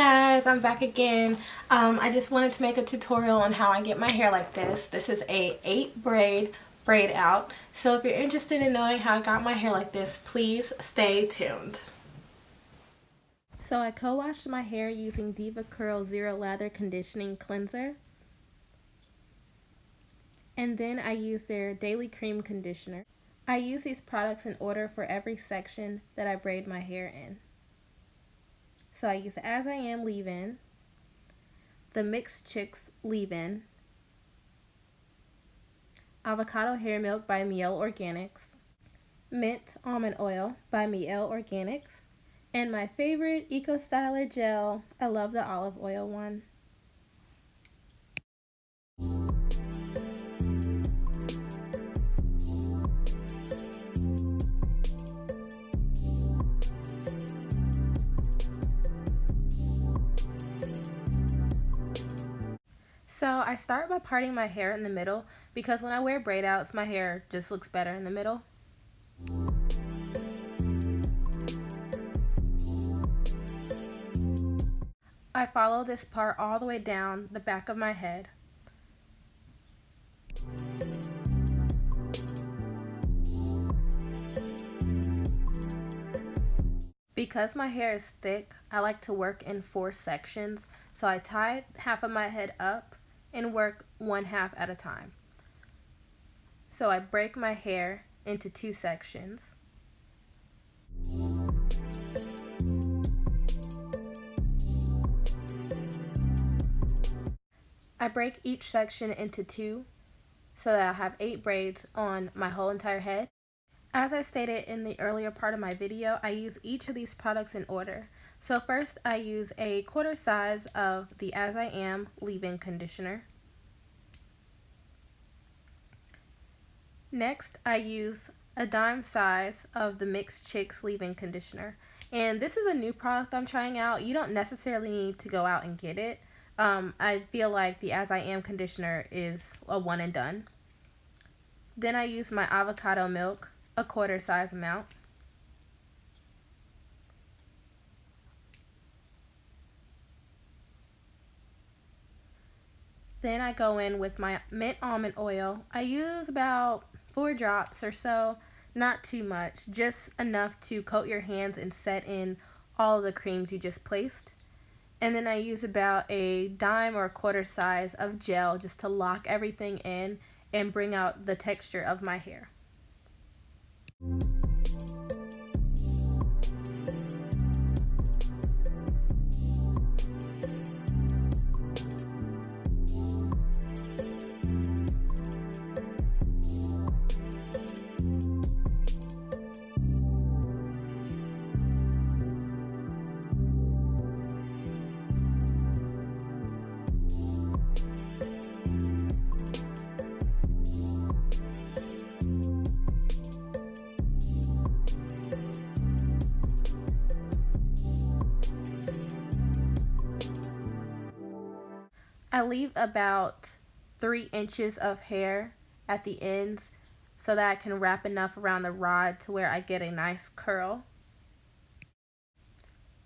guys, I'm back again. I just wanted to make a tutorial on how I get my hair like this. This is a 8 braid out. So if you're interested in knowing how I got my hair like this, please stay tuned. So I co-washed my hair using Diva Curl Zero Lather Conditioning Cleanser. And then I used their Daily Cream Conditioner. I use these products in order for every section that I braid my hair in. So I use the As I Am leave-in, the Mixed Chicks leave-in, Avocado Hair Milk by Mielle Organics, Mint Almond Oil by Mielle Organics, and my favorite Eco Styler gel. I love the olive oil one. So I start by parting my hair in the middle because when I wear braid outs, my hair just looks better in the middle. I follow this part all the way down the back of my head. Because my hair is thick, I like to work in 4 sections, so I tie half of my head up and work one half at a time. So I break my hair into 2 sections. I break each section into 2 so that I have 8 braids on my whole entire head. As I stated in the earlier part of my video, I use each of these products in order. So first I use a quarter size of the As I Am leave-in conditioner. Next I use a dime size of the Mixed Chicks leave-in conditioner. And this is a new product I'm trying out. You don't necessarily need to go out and get it. I feel like the As I Am conditioner is a one and done. Then I use my avocado milk, a quarter size amount. Then I go in with my mint almond oil. I use about 4 drops or so, not too much, just enough to coat your hands and set in all of the creams you just placed. And then I use about a dime or a quarter size of gel just to lock everything in and bring out the texture of my hair. I leave about 3 inches of hair at the ends so that I can wrap enough around the rod to where I get a nice curl.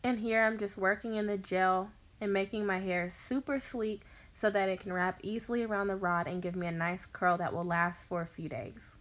And here I'm just working in the gel and making my hair super sleek so that it can wrap easily around the rod and give me a nice curl that will last for a few days.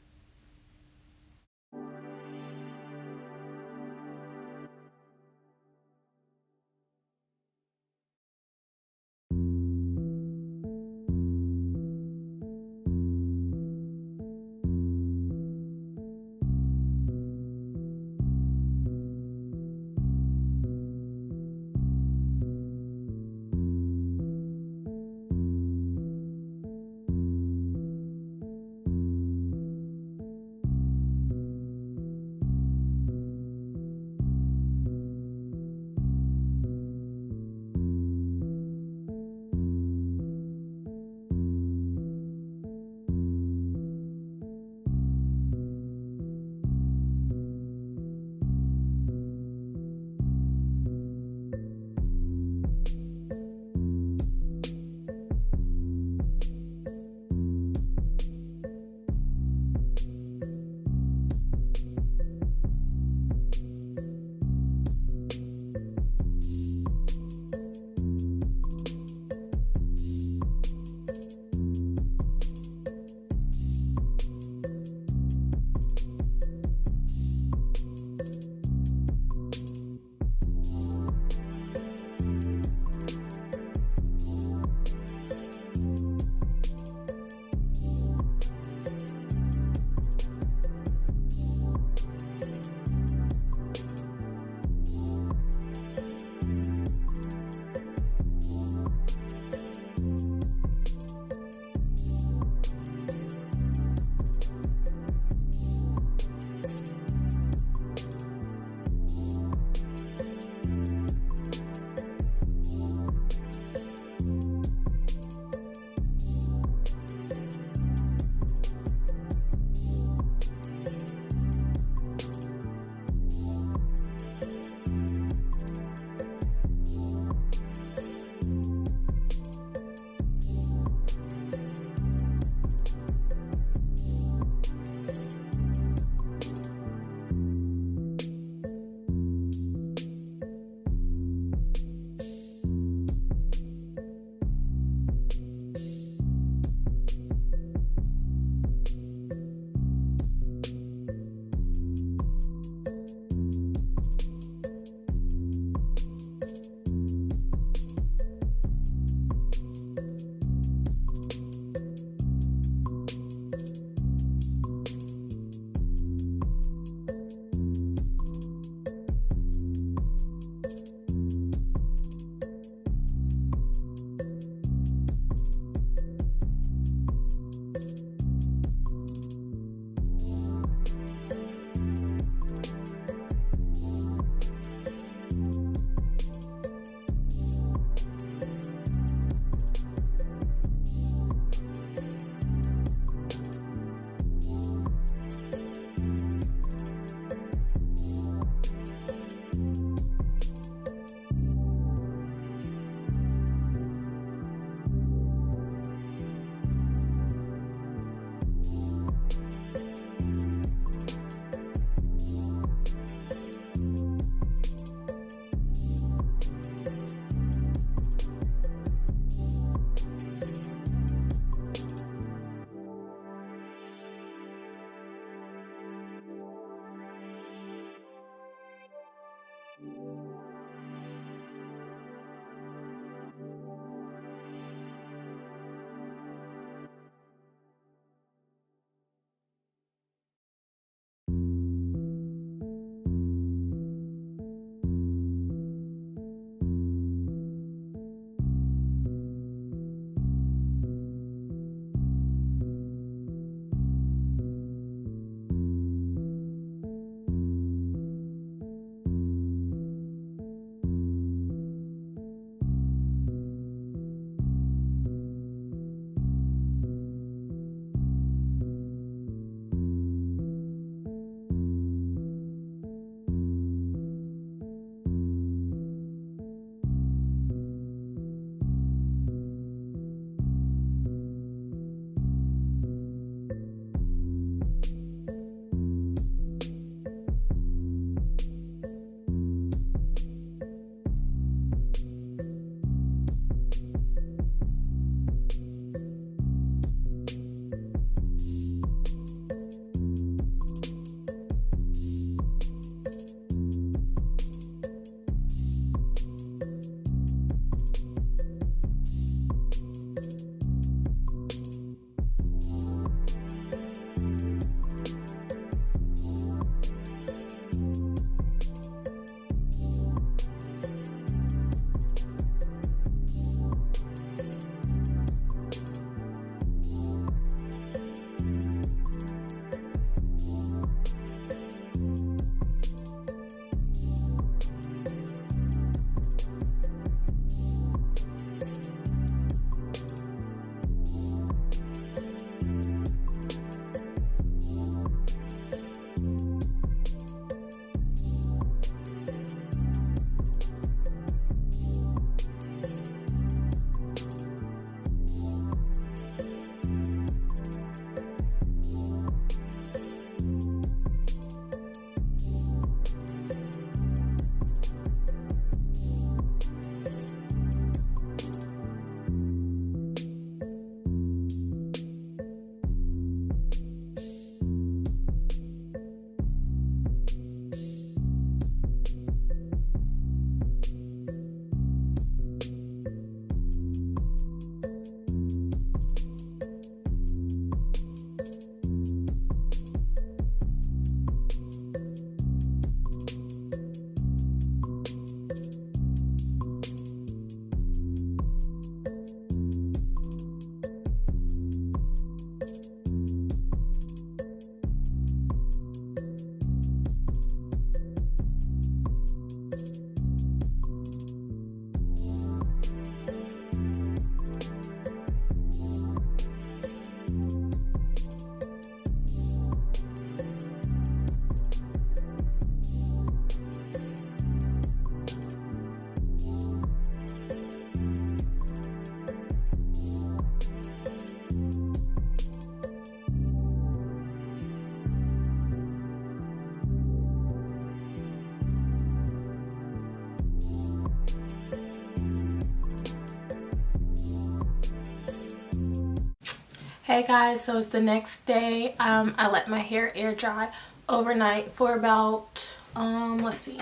Hey guys, so it's the next day. I let my hair air dry overnight for about let's see,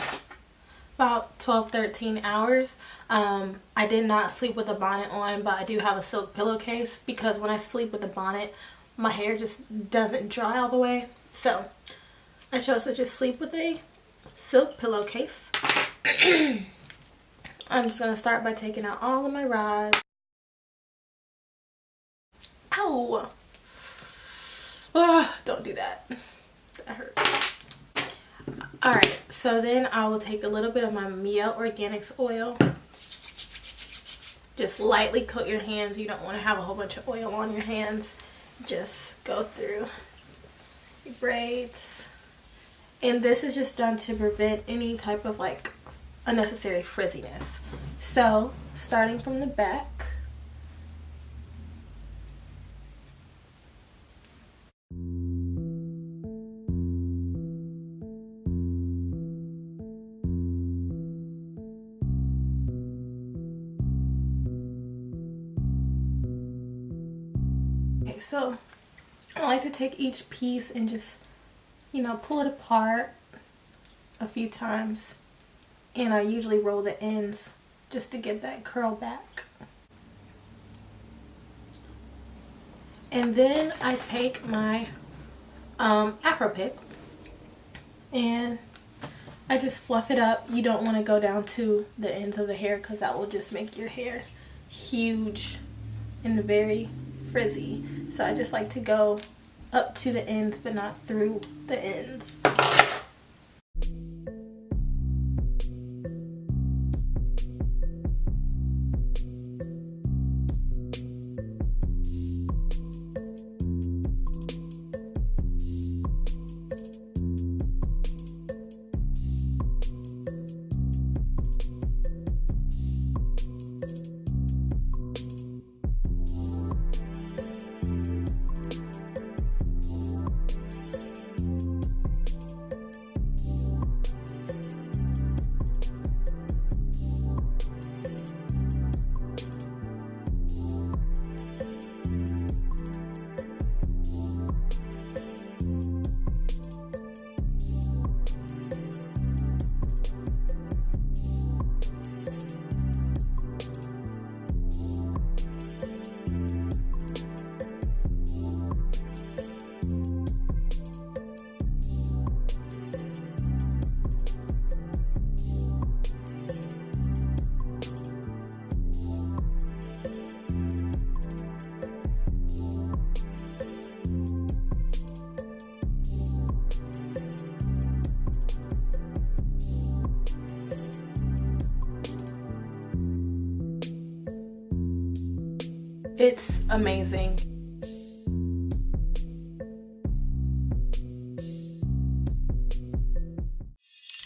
about 12-13 hours. I did not sleep with a bonnet on, but I do have a silk pillowcase because when I sleep with a bonnet my hair just doesn't dry all the way, so I chose to just sleep with a silk pillowcase. I'm just gonna start by taking out all of my rods. Ow! Oh, don't do that. That hurts. Alright, so then I will take a little bit of my Mia Organics oil. Just lightly coat your hands. You don't want to have a whole bunch of oil on your hands. Just go through your braids. And this is just done to prevent any type of like unnecessary frizziness. So, starting from the back. Okay, so I like to take each piece and just, you know, pull it apart a few times. And I usually roll the ends just to get that curl back. And then I take my Afro pick and I just fluff it up. You don't want to go down to the ends of the hair because that will just make your hair huge and very frizzy. So I just like to go up to the ends but not through the ends. It's amazing.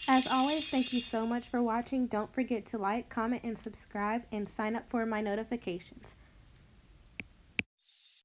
As always, thank you so much for watching. Don't forget to like, comment, and subscribe, and sign up for my notifications.